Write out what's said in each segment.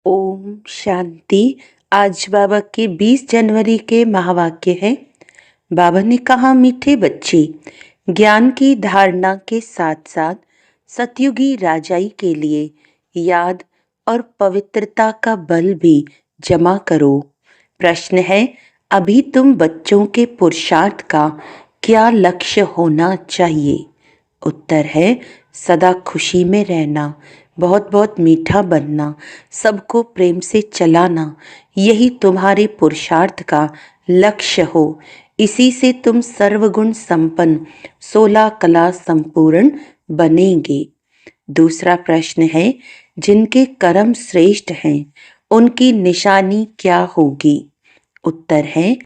ओम शांति। आज बाबा के 20 जनवरी के महावाक्य है। बाबा ने कहा, मीठे बच्चे, ज्ञान की धारणा के साथ साथ सतयुगी राजाई के लिए याद और पवित्रता का बल भी जमा करो। प्रश्न है, अभी तुम बच्चों के पुरुषार्थ का क्या लक्ष्य होना चाहिए? उत्तर है, सदा खुशी में रहना, बहुत बहुत मीठा बनना, सबको प्रेम से चलाना, यही तुम्हारे पुरुषार्थ का लक्ष्य हो। इसी से तुम सर्वगुण संपन्न 16 कला संपूर्ण बनेंगे। दूसरा प्रश्न है, जिनके कर्म श्रेष्ठ हैं उनकी निशानी क्या होगी? उत्तर है,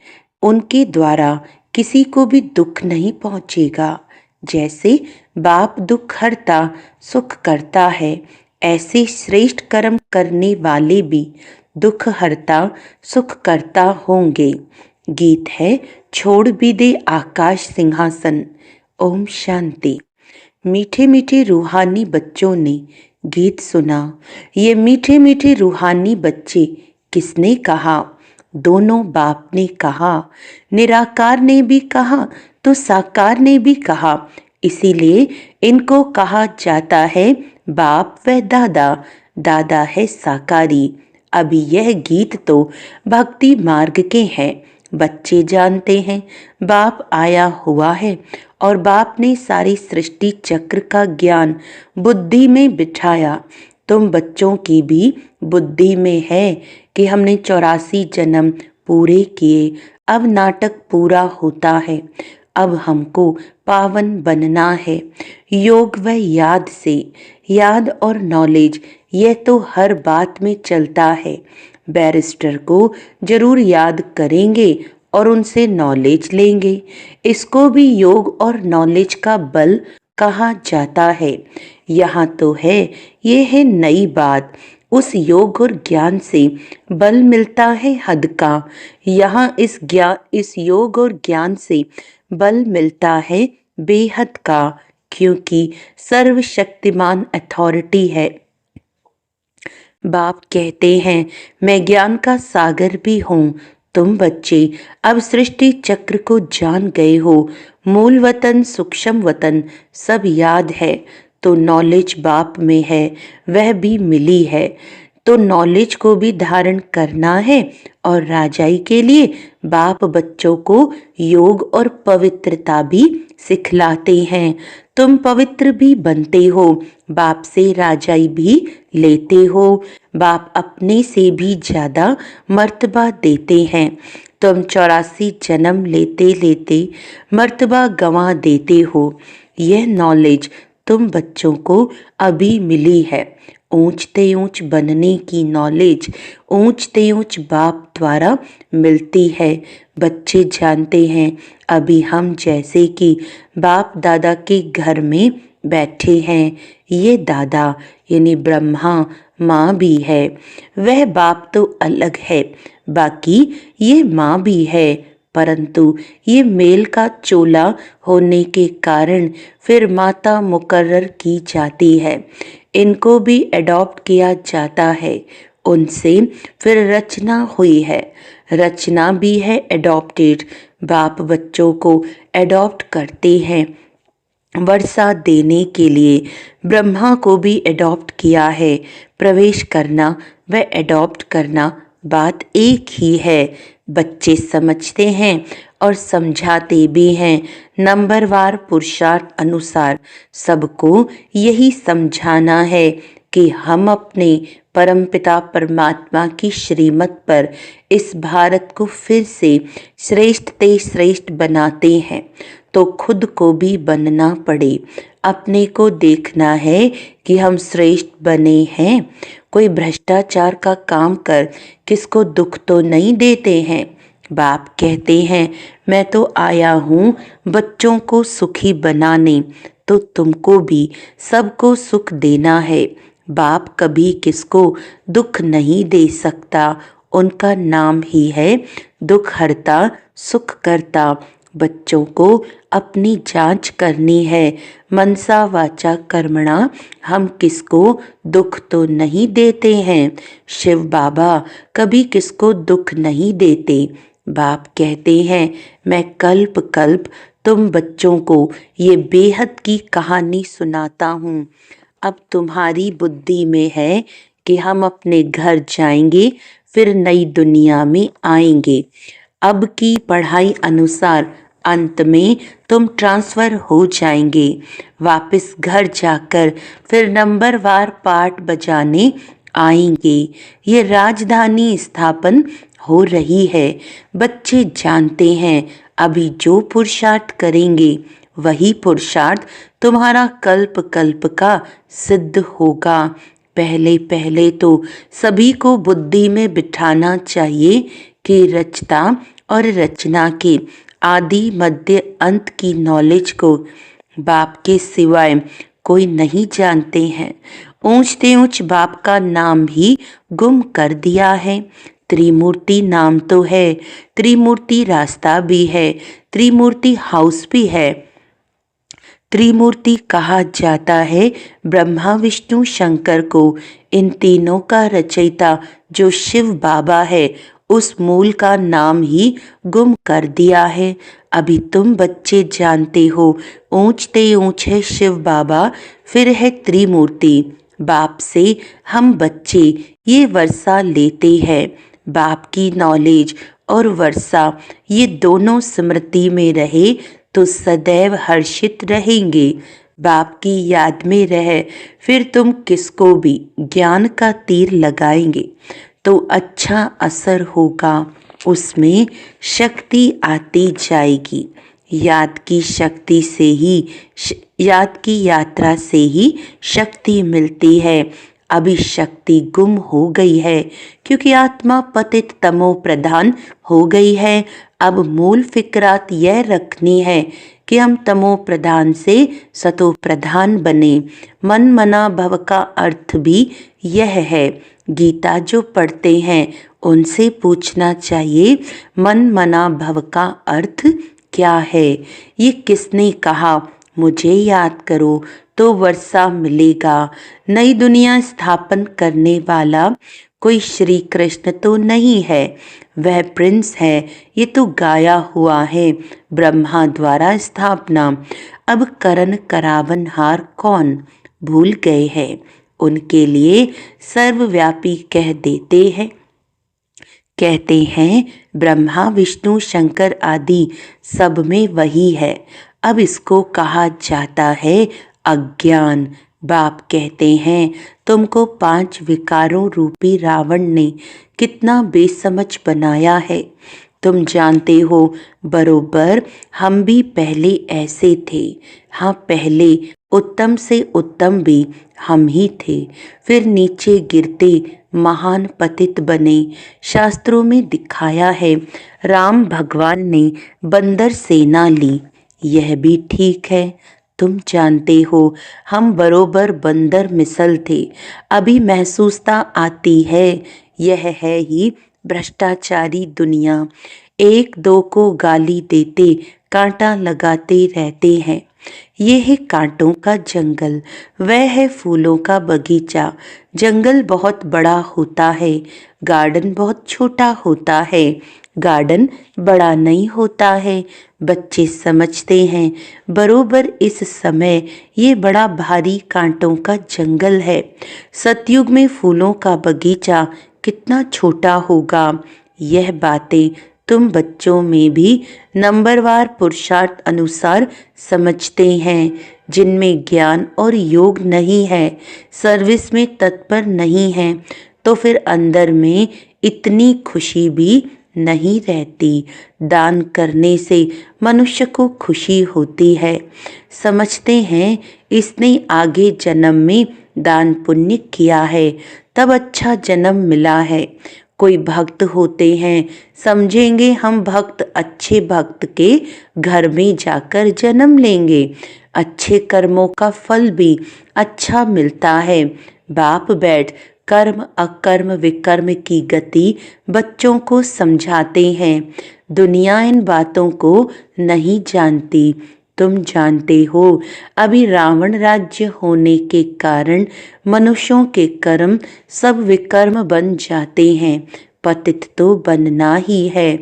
उनके द्वारा किसी को भी दुख नहीं पहुंचेगा। जैसे बाप दुख हरता सुख करता है, ऐसे श्रेष्ठ कर्म करने वाले भी दुख हरता सुख करता होंगे। गीत है, छोड़ भी दे आकाश सिंहासन। ओम शांति। मीठे मीठे रूहानी बच्चों ने गीत सुना। ये मीठे मीठे रूहानी बच्चे किसने कहा? दोनों बाप ने कहा। निराकार ने भी कहा तो साकार ने भी कहा। इसीलिए इनको कहा जाता है बाप व दादा। दादा है साकारी। अभी यह गीत तो भक्ति मार्ग के हैं। बच्चे जानते हैं बाप आया हुआ है और बाप ने सारी सृष्टि चक्र का ज्ञान बुद्धि में बिठाया। तुम बच्चों की भी बुद्धि में है कि हमने 84 जन्म पूरे किए, अब नाटक पूरा होता है। अब हमको पावन बनना है योग व याद से। याद और नॉलेज यह तो हर बात में चलता है। बैरिस्टर को जरूर याद करेंगे और उनसे नॉलेज लेंगे। इसको भी योग और नॉलेज का बल कहा जाता है। यहाँ तो है, ये है नई बात। उस योग और ज्ञान से बल मिलता है हद का। यहाँ इस योग और ज्ञान से बल मिलता है बेहद का, क्योंकि सर्वशक्तिमान अथॉरिटी है। बाप कहते हैं, मैं ज्ञान का सागर भी हूँ। तुम बच्चे अब सृष्टि चक्र को जान गए हो। मूल वतन सूक्ष्म वतन सब याद है, तो नॉलेज बाप में है, वह भी मिली है। तो नॉलेज को भी धारण करना है और राजाई के लिए बाप बच्चों को योग और पवित्रता भी सिखलाते हैं। तुम पवित्र भी बनते हो, बाप से राजाई भी लेते हो। बाप अपने से भी ज्यादा मर्तबा देते हैं। तुम 84 जन्म लेते लेते मर्तबा गंवा देते हो। यह नॉलेज तुम बच्चों को अभी मिली है। ऊंचते ऊंच बनने की नॉलेज ऊंचते ऊंच बाप द्वारा मिलती है। बच्चे जानते हैं, अभी हम जैसे कि बाप दादा के घर में बैठे हैं। ये दादा यानी ब्रह्मा माँ भी है। वह बाप तो अलग है, बाकी ये माँ भी है, परंतु ये मेल का चोला होने के कारण फिर माता मुकर्रर की जाती है। इनको भी एडॉप्ट किया जाता है, उनसे फिर रचना हुई है। रचना भी है एडॉप्टेड। बाप बच्चों को एडॉप्ट करते हैं वर्षा देने के लिए। ब्रह्मा को भी एडॉप्ट किया है। प्रवेश करना व एडॉप्ट करना बात एक ही है। बच्चे समझते हैं और समझाते भी हैं। नंबरवार पुरुषार्थ अनुसार सबको यही समझाना है कि हम अपने परमपिता परमात्मा की श्रीमत पर इस भारत को फिर से श्रेष्ठ ते श्रेष्ठ बनाते हैं, तो खुद को भी बनना पड़े। अपने को देखना है कि हम श्रेष्ठ बने हैं। कोई भ्रष्टाचार का काम कर किसको दुख तो नहीं देते हैं। बाप कहते हैं, मैं तो आया हूँ बच्चों को सुखी बनाने, तो तुमको भी सबको सुख देना है। बाप कभी किसको दुख नहीं दे सकता। उनका नाम ही है दुख हरता सुख करता। बच्चों को अपनी जांच करनी है। मनसा वाचा कर्मणा, हम किसको दुख तो नहीं देते हैं। शिव बाबा कभी किसको दुख नहीं देते। बाप कहते हैं, मैं कल्प कल्प तुम बच्चों को ये बेहद की कहानी सुनाता हूँ। अब तुम्हारी बुद्धि में है कि हम अपने घर जाएंगे, फिर नई दुनिया में आएंगे। अब की पढ़ाई अनुसार अंत में तुम ट्रांसफर हो जाएंगे। वापस घर जाकर फिर नंबरवार पाठ बजाने आएंगे। ये राजधानी स्थापन हो रही है। बच्चे जानते हैं अभी जो पुरुषार्थ करेंगे वही पुरुषार्थ तुम्हारा कल्प कल्प का सिद्ध होगा। पहले पहले तो सभी को बुद्धि में बिठाना चाहिए कि रचता और रचना के आदि मध्य अंत की नॉलेज को बाप के सिवाय कोई नहीं जानते हैं। ऊंचते ऊंच बाप का नाम ही गुम कर दिया है। त्रिमूर्ति नाम तो है, त्रिमूर्ति रास्ता भी है, त्रिमूर्ति हाउस भी है। त्रिमूर्ति कहा जाता है ब्रह्मा विष्णु शंकर को। इन तीनों का रचयिता जो शिव बाबा है, उस मूल का नाम ही गुम कर दिया है। अभी तुम बच्चे जानते हो, ऊंचते ऊंच है शिव बाबा, फिर है त्रिमूर्ति। बाप से हम बच्चे ये वर्षा लेते हैं। बाप की नॉलेज और वर्षा ये दोनों स्मृति में रहे तो सदैव हर्षित रहेंगे। बाप की याद में रहे फिर तुम किसको भी ज्ञान का तीर लगाएंगे तो अच्छा असर होगा। उसमें शक्ति आती जाएगी। याद की शक्ति से ही, याद की यात्रा से ही शक्ति मिलती है। अभी शक्ति गुम हो गई है क्योंकि आत्मा पतित तमो प्रधान हो गई है। अब मूल फिक्रात यह रखनी है कि हम तमो प्रधान से सतो प्रधान बने। मन मना भव का अर्थ भी यह है। गीता जो पढ़ते हैं उनसे पूछना चाहिए, मन मना भव का अर्थ क्या है। ये किसने कहा? मुझे याद करो तो वर्षा मिलेगा। नई दुनिया स्थापन करने वाला कोई श्री कृष्ण तो नहीं है, वह प्रिंस है। ये तो गाया हुआ है, ब्रह्मा द्वारा स्थापना। अब करण करावनहार कौन भूल गए हैं। उनके लिए सर्वव्यापी कह देते हैं। कहते हैं ब्रह्मा विष्णु शंकर आदि सब में वही है। अब इसको कहा जाता है अज्ञान। बाप कहते हैं तुमको 5 विकारों रूपी रावण ने कितना बेसमझ बनाया है। तुम जानते हो बरोबर, हम भी पहले ऐसे थे। हाँ, पहले उत्तम से उत्तम भी हम ही थे, फिर नीचे गिरते महान पतित बने। शास्त्रों में दिखाया है राम भगवान ने बंदर सेना ली, यह भी ठीक है। तुम जानते हो हम बरोबर बंदर मिसल थे। अभी महसूसता आती है, यह है ही भ्रष्टाचारी दुनिया। एक दो को गाली देते कांटा लगाते रहते हैं। ये है कांटों का जंगल, वह है फूलों का बगीचा। जंगल बहुत बड़ा होता है, गार्डन बहुत छोटा होता है। गार्डन बड़ा नहीं होता है। बच्चे समझते हैं बरोबर इस समय ये बड़ा भारी कांटों का जंगल है। सतयुग में फूलों का बगीचा कितना छोटा होगा। यह बातें तुम बच्चों में भी नंबरवार पुरुषार्थ अनुसार समझते हैं। जिनमें ज्ञान और योग नहीं है, सर्विस में तत्पर नहीं है, तो फिर अंदर में इतनी खुशी भी नहीं रहती। दान करने से मनुष्य को खुशी होती है। समझते हैं इसने आगे जन्म में दान पुण्य किया है, तब अच्छा जन्म मिला है। कोई भक्त होते हैं, समझेंगे हम भक्त अच्छे भक्त के घर में जाकर जन्म लेंगे। अच्छे कर्मों का फल भी अच्छा मिलता है। बाप बैठ कर्म अकर्म विकर्म की गति बच्चों को समझाते हैं। दुनिया इन बातों को नहीं जानती, तुम जानते हो। अभी रावण राज्य होने के कारण मनुष्यों के कर्म सब विकर्म बन जाते हैं। पतित तो बनना ही है।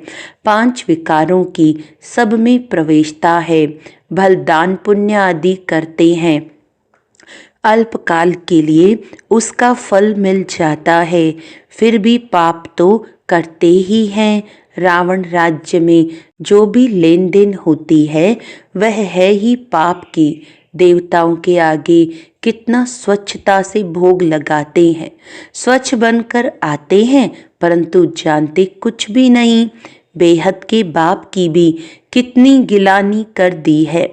5 विकारों की सब में प्रवेशता है। भल दान पुण्य आदि करते हैं, अल्पकाल के लिए उसका फल मिल जाता है, फिर भी पाप तो करते ही हैं। रावण राज्य में जो भी लेन देन होती है वह है ही पाप की। देवताओं के आगे कितना स्वच्छता से भोग लगाते हैं, स्वच्छ बनकर आते हैं परंतु जानते कुछ भी नहीं। बेहद के बाप की भी कितनी गिलानी कर दी है।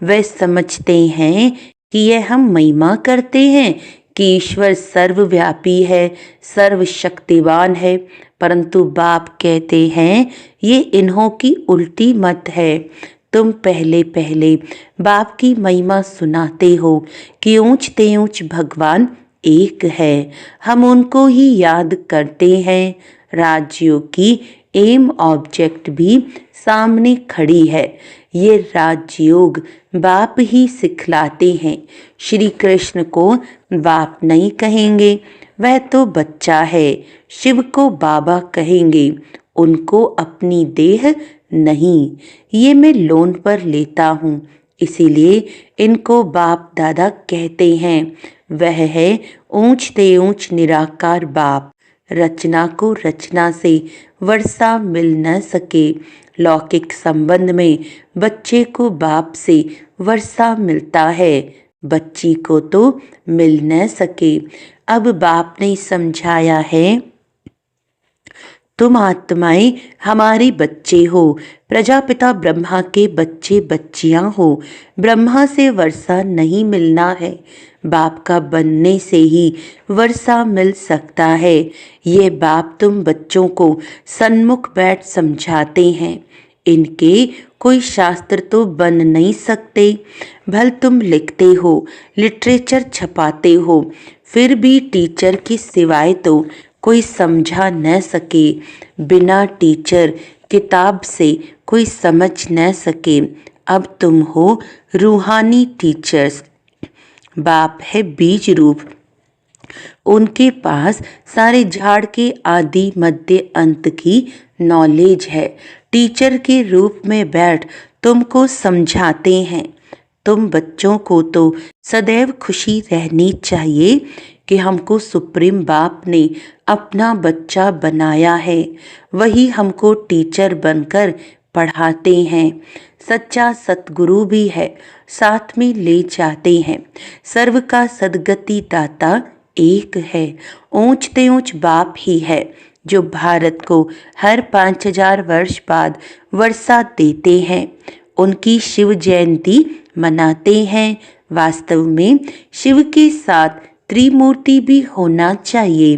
वे समझते हैं कि यह हम महिमा करते हैं कि ईश्वर सर्वव्यापी है, सर्वशक्तिवान है, परंतु बाप कहते हैं ये इन्हों की उल्टी मत है। तुम पहले पहले बाप की महिमा सुनाते हो कि ऊंचते ऊंच भगवान एक है, हम उनको ही याद करते हैं। राजयोग की एम ऑब्जेक्ट भी सामने खड़ी है। ये राजयोग बाप ही सिखलाते हैं। श्री कृष्ण को बाप नहीं कहेंगे, वह तो बच्चा है। शिव को बाबा कहेंगे, उनको अपनी देह नहीं। ये मैं लोन पर लेता हूँ, इसीलिए इनको बाप दादा कहते हैं। वह है ऊंचते ऊंच निराकार बाप। रचना को रचना से वर्षा मिल न सके। लौकिक संबंध में बच्चे को बाप से वर्षा मिलता है, बच्ची को तो मिल न सके। अब बाप ने समझाया है, तुम आत्माएं हमारे बच्चे हो, प्रजापिता ब्रह्मा के बच्चे बच्चियां हो। ब्रह्मा से वर्षा नहीं मिलना है, बाप का बनने से ही वर्षा मिल सकता है। ये बाप तुम बच्चों को सन्मुख बैठ समझाते हैं। इनके कोई शास्त्र तो बन नहीं सकते। भल तुम लिखते हो, लिटरेचर छपाते हो, फिर भी टीचर की सिवाय तो कोई समझा न सके। बिना टीचर किताब से कोई समझ न सके। अब तुम हो रूहानी टीचर्स। बाप है बीज रूप, उनके पास सारे झाड़ के आदि मध्य अंत की नॉलेज है। टीचर के रूप में बैठ तुमको समझाते हैं। तुम बच्चों को तो सदैव खुशी रहनी चाहिए कि हमको सुप्रीम बाप ने अपना बच्चा बनाया है, वही हमको टीचर बनकर पढ़ाते हैं। सच्चा सतगुरु भी है, साथ में ले जाते हैं। सर्व का सदगति दाता एक है, ऊंचते ऊंच बाप ही है जो भारत को हर 5000 वर्ष बाद वर्षा देते हैं। उनकी शिव जयंती मनाते हैं। वास्तव में शिव के साथ त्रिमूर्ति भी होना चाहिए।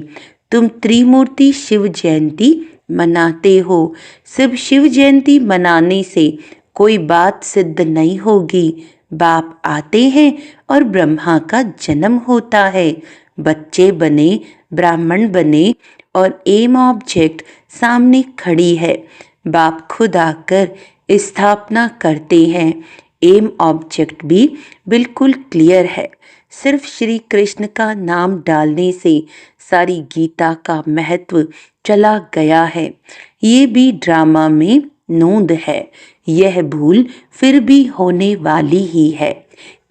तुम त्रिमूर्ति शिव जयंती मनाते हो। सिर्फ शिव जयंती मनाने से कोई बात सिद्ध नहीं होगी। बाप आते हैं और ब्रह्मा का जन्म होता है, बच्चे बने, ब्राह्मण बने और एम ऑब्जेक्ट सामने खड़ी है। बाप खुद आकर स्थापना करते हैं। एम ऑब्जेक्ट भी बिल्कुल क्लियर है। सिर्फ श्री कृष्ण का नाम डालने से सारी गीता का महत्व चला गया है। ये भी ड्रामा में नोंद है। यह भूल फिर भी होने वाली ही है।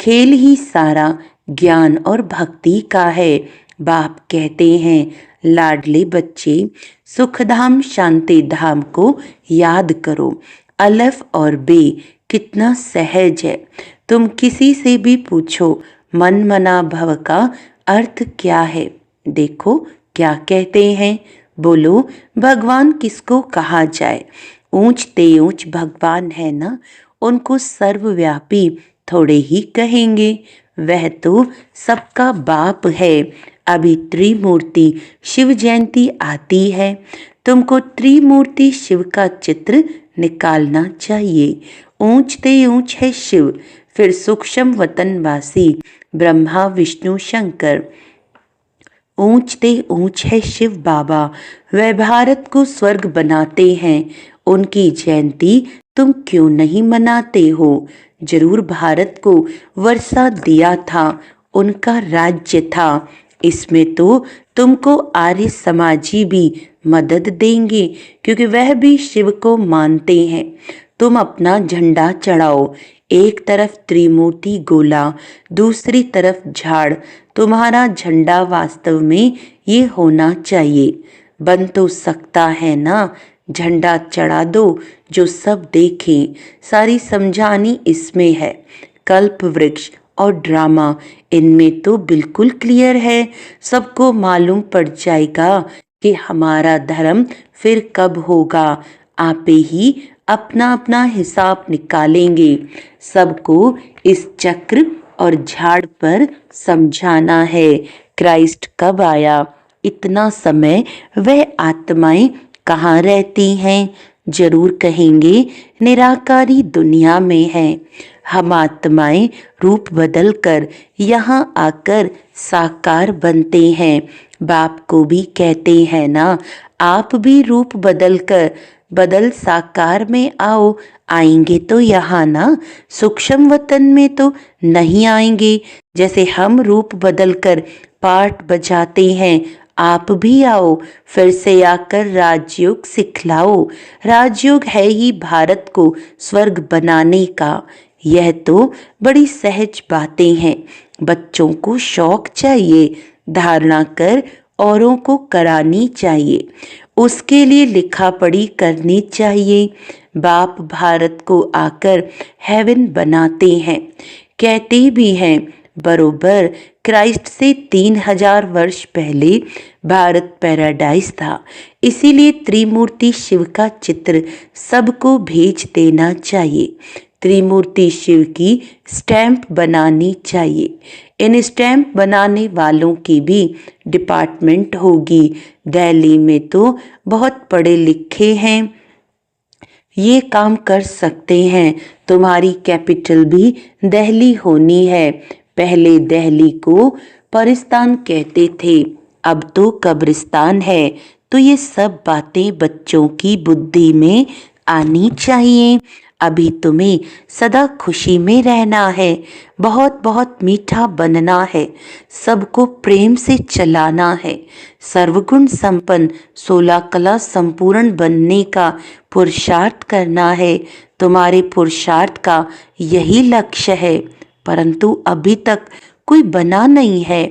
खेल ही सारा ज्ञान और भक्ति का है। बाप कहते हैं, लाडले बच्चे, सुखधाम शांति धाम को याद करो। अलफ और बे कितना सहज है। तुम किसी से भी पूछो मन मना भव का अर्थ क्या है, देखो क्या कहते हैं। बोलो भगवान किसको कहा जाए। ऊंचते ऊंच भगवान है ना, उनको सर्वव्यापी थोड़े ही कहेंगे। वह तो सबका बाप है। अभी त्रिमूर्ति शिव जयंती आती है। तुमको त्रिमूर्ति शिव का चित्र निकालना चाहिए। ऊंचते ऊंच है शिव, फिर सूक्ष्म वतनवासी ब्रह्मा विष्णु शंकर। ऊंचते ऊंच है शिव बाबा, वह भारत को स्वर्ग बनाते हैं। उनकी जयंती तुम क्यों नहीं मनाते हो? जरूर भारत को वर्षा दिया था, उनका राज्य था। इसमें तो तुमको आर्य समाजी भी मदद देंगे, क्योंकि वह भी शिव को मानते हैं। तुम अपना झंडा चढ़ाओ, एक तरफ त्रिमूर्ति गोला, दूसरी तरफ झाड़। तुम्हारा झंडा वास्तव में ये होना चाहिए। बन तो सकता है ना? झंडा चढ़ा दो जो सब देखें। सारी समझानी इसमें है। कल्प वृक्ष और ड्रामा, इनमें तो बिल्कुल क्लियर है। सबको मालूम पड़ जाएगा कि हमारा धर्म फिर कब होगा। आपे ही अपना अपना हिसाब निकालेंगे। सबको इस चक्र और झाड़ पर समझाना है। क्राइस्ट कब आया? इतना समय वह आत्माएं कहाँ रहती हैं? जरूर कहेंगे निराकारी दुनिया में है। हम आत्माएं रूप बदलकर यहाँ आकर साकार बनते हैं। बाप को भी कहते हैं ना, आप भी रूप बदल साकार में आओ। आएंगे तो यहाँ ना, सूक्ष्म वतन में तो नहीं आएंगे। जैसे हम रूप बदलकर पाठ बजाते हैं, आप भी आओ, फिर से आकर राजयोग सिखलाओ। राजयोग है ही भारत को स्वर्ग बनाने का। यह तो बड़ी सहज बातें हैं। बच्चों को शौक चाहिए, धारणा कर औरों को करानी चाहिए। उसके लिए लिखा पढ़ी करनी चाहिए। बाप भारत को आकर हेवन बनाते हैं, कहते भी हैं। बरोबर क्राइस्ट से 3000 वर्ष पहले भारत पैराडाइज था। इसीलिए त्रिमूर्ति शिव का चित्र सबको भेज देना चाहिए। त्रिमूर्ति शिव की स्टैंप बनानी चाहिए। इन स्टैंप बनाने वालों की भी डिपार्टमेंट होगी। दिल्ली में तो बहुत पढ़े लिखे हैं, ये काम कर सकते हैं। तुम्हारी कैपिटल भी दिल्ली होनी है। पहले दिल्ली को परिस्तान कहते थे, अब तो कब्रिस्तान है। तो ये सब बातें बच्चों की बुद्धि में आनी चाहिए। अभी तुम्हें सदा खुशी में रहना है, बहुत बहुत मीठा बनना है, सबको प्रेम से चलाना है, सर्वगुण संपन्न 16 कला संपूर्ण बनने का पुरुषार्थ करना है। तुम्हारे पुरुषार्थ का यही लक्ष्य है, परंतु अभी तक कोई बना नहीं है।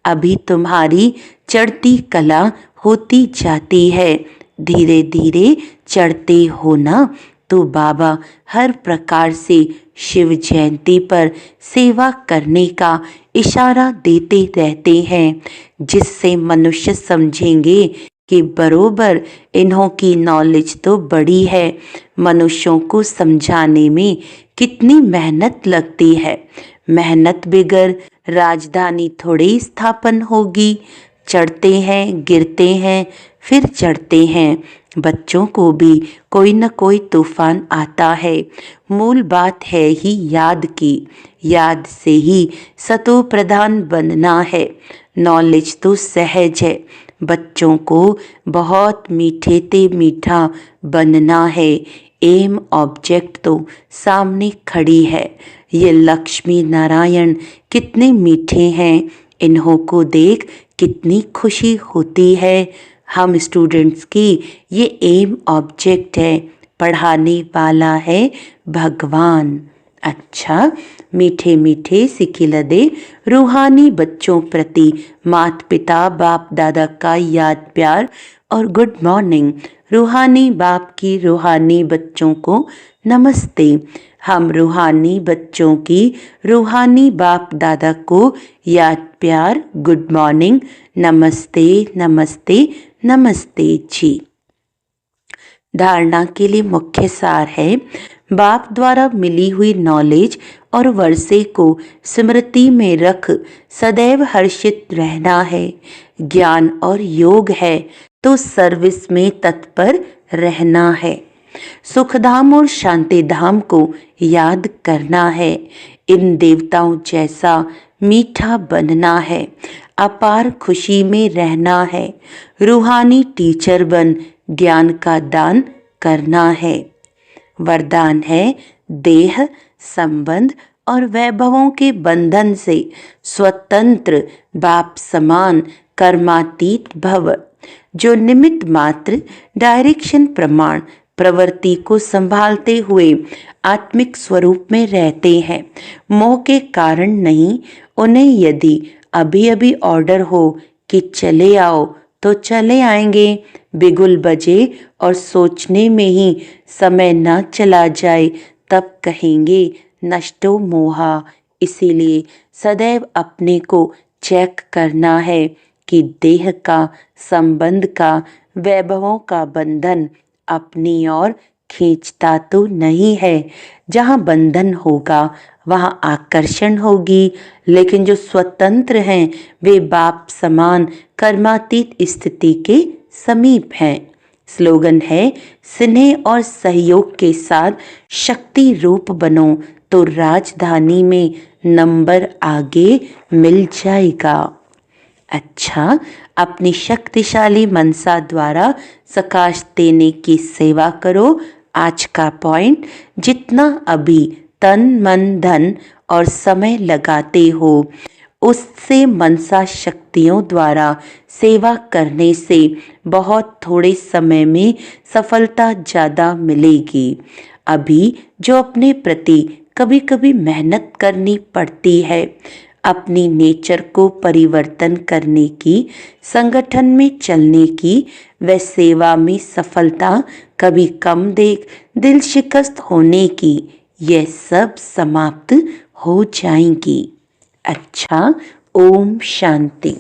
अभी तुम्हारी चढ़ती कला होती जाती है। धीरे धीरे चढ़ते हो ना, तो बाबा हर प्रकार से शिव जयंती पर सेवा करने का इशारा देते रहते हैं, जिससे मनुष्य समझेंगे कि बरोबर इन्हों की नॉलेज तो बड़ी है। मनुष्यों को समझाने में कितनी मेहनत लगती है। मेहनत बगैर राजधानी थोड़ी स्थापन होगी। चढ़ते हैं, गिरते हैं, फिर चढ़ते हैं। बच्चों को भी कोई न कोई तूफान आता है। मूल बात है ही याद की। याद से ही सतो प्रधान बनना है। नॉलेज तो सहज है। बच्चों को बहुत मीठे ते मीठा बनना है। एम ऑब्जेक्ट तो सामने खड़ी है। ये लक्ष्मी नारायण कितने मीठे हैं। इन्हों को देख कितनी खुशी होती है। हम स्टूडेंट्स की ये एम ऑब्जेक्ट है। पढ़ाने वाला है भगवान। अच्छा, मीठे मीठे सिखिलदे रूहानी बच्चों प्रति माता पिता बाप दादा का याद प्यार और गुड मॉर्निंग। रूहानी बाप की रूहानी बच्चों को नमस्ते। हम रूहानी बच्चों की रूहानी बाप दादा को याद प्यार, गुड मॉर्निंग, नमस्ते नमस्ते नमस्ते जी। धारणा के लिए मुख्य सार है, बाप द्वारा मिली हुई नॉलेज और वर्षे को स्मृति में रख सदैव हर्षित रहना है। ज्ञान और योग है तो सर्विस में तत्पर रहना है। सुखधाम और शांति धाम को याद करना है। इन देवताओं जैसा मीठा बनना है। अपार खुशी में रहना है। रूहानी टीचर बन ज्ञान का दान करना है। वरदान है देह, संबंध और वैभवों के बंधन से स्वतंत्र बाप समान कर्मातीत भव। जो निमित्त मात्र डायरेक्शन प्रमाण प्रवृत्ति को संभालते हुए आत्मिक स्वरूप में रहते हैं, मोह के कारण नहीं। उन्हें यदि अभी अभी ऑर्डर हो कि चले आओ तो चले आएंगे। बिगुल बजे और सोचने में ही समय न चला जाए तब कहेंगे नष्टो मोहा। इसीलिए सदैव अपने को चेक करना है कि देह का, संबंध का, वैभवों का बंधन अपनी ओर खींचता तो नहीं है। जहाँ बंधन होगा वहाँ आकर्षण होगी, लेकिन जो स्वतंत्र हैं वे बाप समान कर्मातीत स्थिति के समीप हैं। स्लोगन है स्नेह और सहयोग के साथ शक्ति रूप बनो तो राजधानी में नंबर आगे मिल जाएगा। अच्छा, अपनी शक्तिशाली मनसा द्वारा सकाश देने की सेवा करो। आज का पॉइंट, जितना अभी तन मन धन और समय लगाते हो उससे मनसा शक्तियों द्वारा सेवा करने से बहुत थोड़े समय में सफलता ज़्यादा मिलेगी। अभी जो अपने प्रति कभी कभी मेहनत करनी पड़ती है, अपनी नेचर को परिवर्तन करने की, संगठन में चलने की व सेवा में सफलता कभी कम देख दिल शिकस्त होने की, यह सब समाप्त हो जाएंगी। अच्छा, ओम शांति।